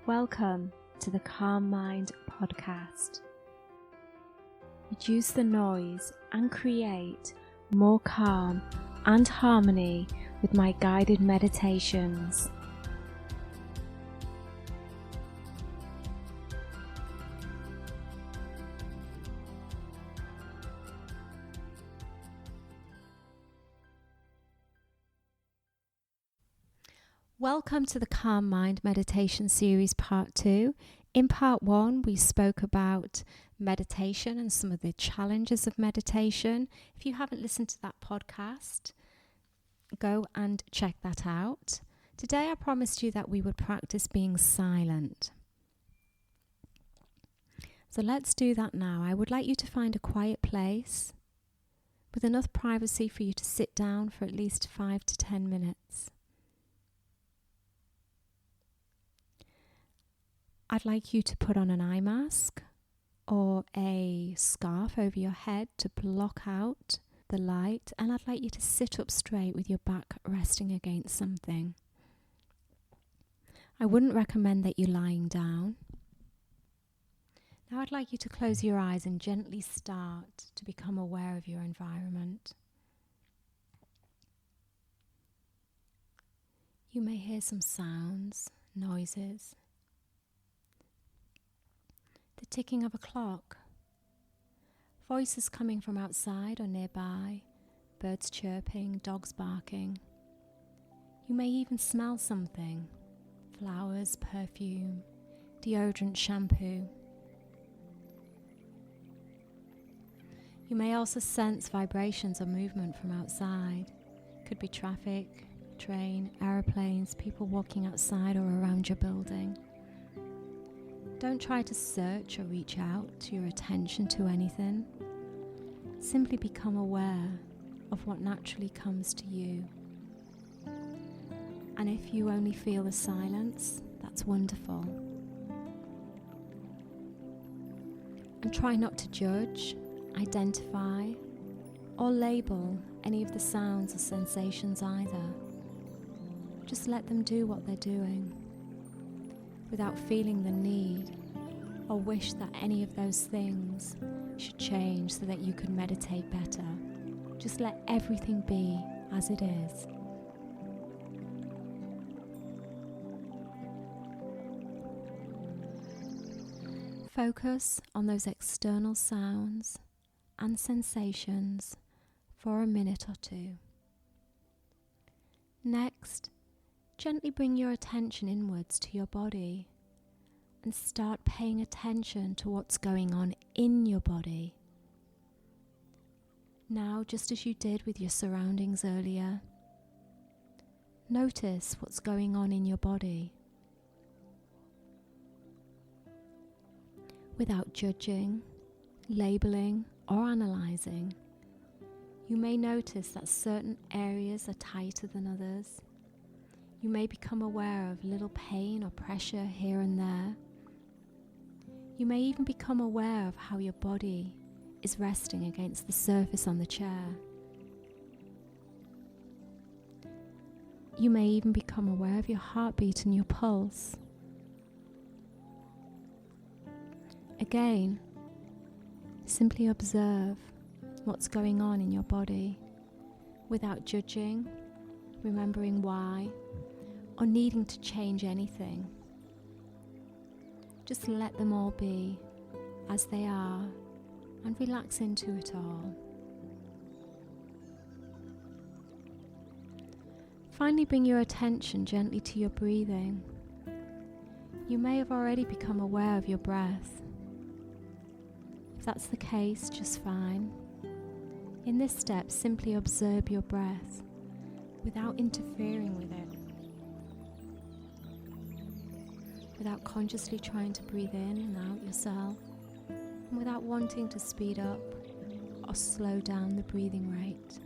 Welcome to the Calm Mind podcast. Reduce the noise and create more calm and harmony with my guided meditations. Welcome to the Calm Mind Meditation Series Part 2. In Part 1, we spoke about meditation and some of the challenges of meditation. If you haven't listened to that podcast, go and check that out. Today I promised you that we would practice being silent. So let's do that now. I would like you to find a quiet place with enough privacy for you to sit down for at least 5 to 10 minutes. I'd like you to put on an eye mask or a scarf over your head to block out the light, and I'd like you to sit up straight with your back resting against something. I wouldn't recommend that you're lying down. Now I'd like you to close your eyes and gently start to become aware of your environment. You may hear some sounds, noises. The ticking of a clock, voices coming from outside or nearby, birds chirping, dogs barking. You may even smell something, flowers, perfume, deodorant, shampoo. You may also sense vibrations or movement from outside. Could be traffic, train, aeroplanes, people walking outside or around your building. Don't try to search or reach out your attention to anything. Simply become aware of what naturally comes to you. And if you only feel the silence, that's wonderful. And try not to judge, identify, or label any of the sounds or sensations either. Just let them do what they're doing, without feeling the need or wish that any of those things should change so that you could meditate better. Just let everything be as it is. Focus on those external sounds and sensations for a minute or two. Next, gently bring your attention inwards to your body and start paying attention to what's going on in your body. Now, just as you did with your surroundings earlier, notice what's going on in your body without judging, labeling, or analysing. You may notice that certain areas are tighter than others. You may become aware of little pain or pressure here and there. You may even become aware of how your body is resting against the surface on the chair. You may even become aware of your heartbeat and your pulse. Again, simply observe what's going on in your body without judging, remembering why, or needing to change anything. Just let them all be as they are and relax into it all. Finally, bring your attention gently to your breathing. You may have already become aware of your breath. If that's the case, just fine. In this step, simply observe your breath without interfering with it, without consciously trying to breathe in and out yourself, and without wanting to speed up or slow down the breathing rate.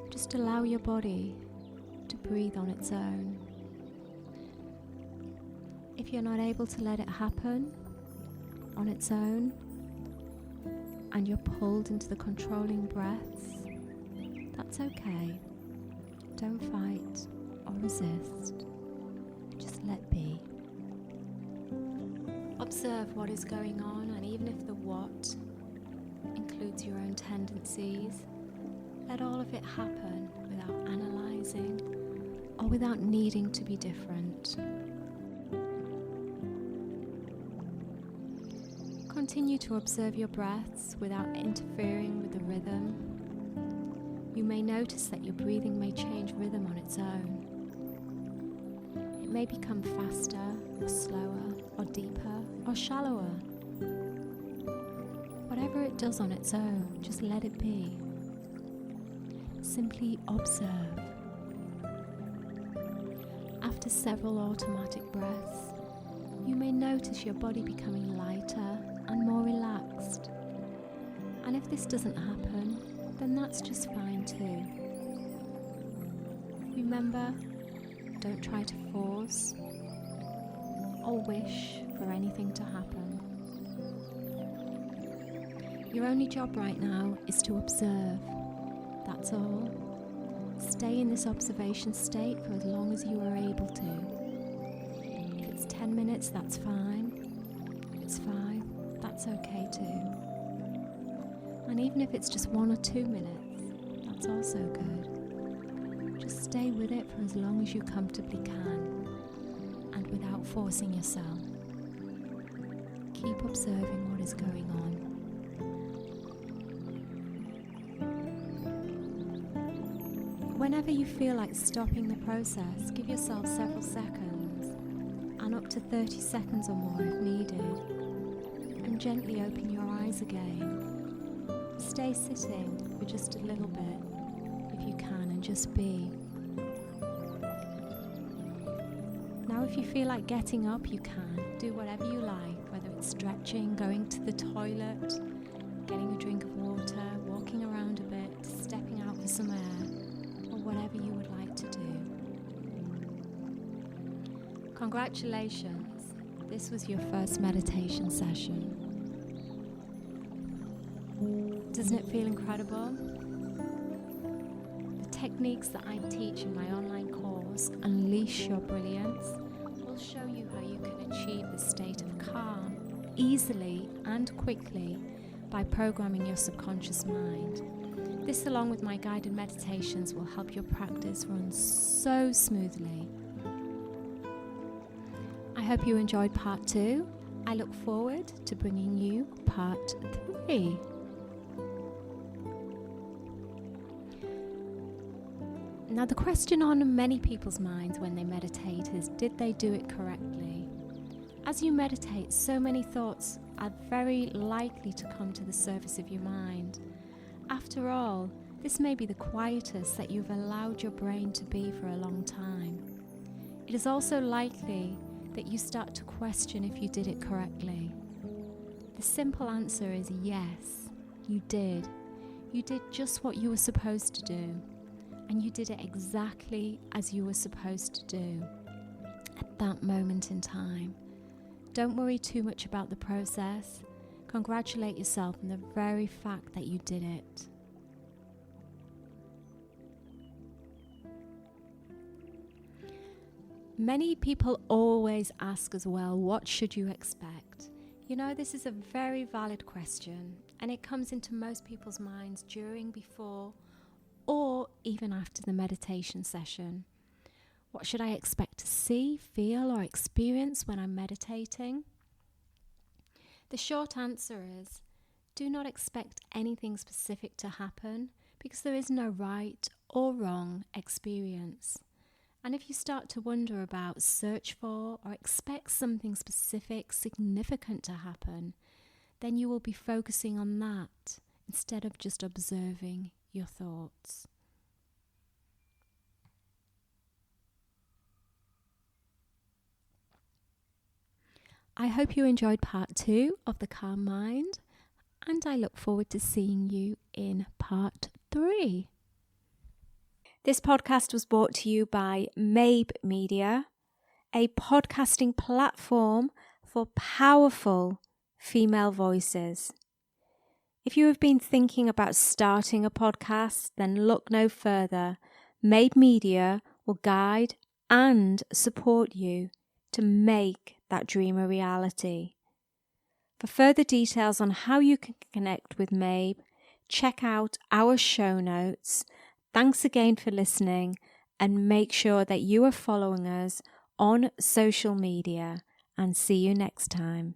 Just allow your body to breathe on its own. If you're not able to let it happen on its own, and you're pulled into the controlling breaths, that's okay. Don't fight. or resist. Just let be. Observe what is going on, and even if the what includes your own tendencies, let all of it happen without analysing or without needing to be different. Continue to observe your breaths without interfering with the rhythm. You may notice that your breathing may change rhythm on its own. It may become faster or slower or deeper or shallower. Whatever it does on its own, just let it be. Simply observe. After several automatic breaths, you may notice your body becoming lighter and more relaxed. And if this doesn't happen, then that's just fine too. Remember, don't try to force or wish for anything to happen. Your only job right now is to observe. That's all. Stay in this observation state for as long as you are able to. If it's 10 minutes, that's fine. If it's 5, that's okay too. And even if it's just 1 or 2 minutes, that's also good. Just stay with it for as long as you comfortably can, and without forcing yourself. Keep observing what is going on. Whenever you feel like stopping the process, give yourself several seconds, and up to 30 seconds or more if needed, and gently open your eyes again. Stay sitting for just a little bit, if you can, and just be. Now if you feel like getting up, you can. Do whatever you like, whether it's stretching, going to the toilet, getting a drink of water, walking around a bit, stepping out for some air, or whatever you would like to do. Congratulations, this was your first meditation session. Doesn't it feel incredible? The techniques that I teach in my online course, Unleash Your Brilliance, will show you how you can achieve this state of calm easily and quickly by programming your subconscious mind. This, along with my guided meditations, will help your practice run so smoothly. I hope you enjoyed part 2. I look forward to bringing you part 3. Now, the question on many people's minds when they meditate is, did they do it correctly? As you meditate, so many thoughts are very likely to come to the surface of your mind. After all, this may be the quietest that you've allowed your brain to be for a long time. It is also likely that you start to question if you did it correctly. The simple answer is yes, you did. You did just what you were supposed to do. And you did it exactly as you were supposed to do at that moment in time. Don't worry too much about the process. Congratulate yourself on the very fact that you did it. Many people always ask as well, what should you expect? You know, this is a very valid question, and it comes into most people's minds during, before, or even after the meditation session. What should I expect to see, feel, or experience when I'm meditating? The short answer is, do not expect anything specific to happen, because there is no right or wrong experience. And if you start to wonder about, search for, or expect something specific, significant to happen, then you will be focusing on that instead of just observing your thoughts. I hope you enjoyed part 2 of The Calm Mind, and I look forward to seeing you in part 3. This podcast was brought to you by Mabe Media, a podcasting platform for powerful female voices. If you have been thinking about starting a podcast, then look no further. Mabe Media will guide and support you to make that dream a reality. For further details on how you can connect with Mabe, check out our show notes. Thanks again for listening, and make sure that you are following us on social media, and see you next time.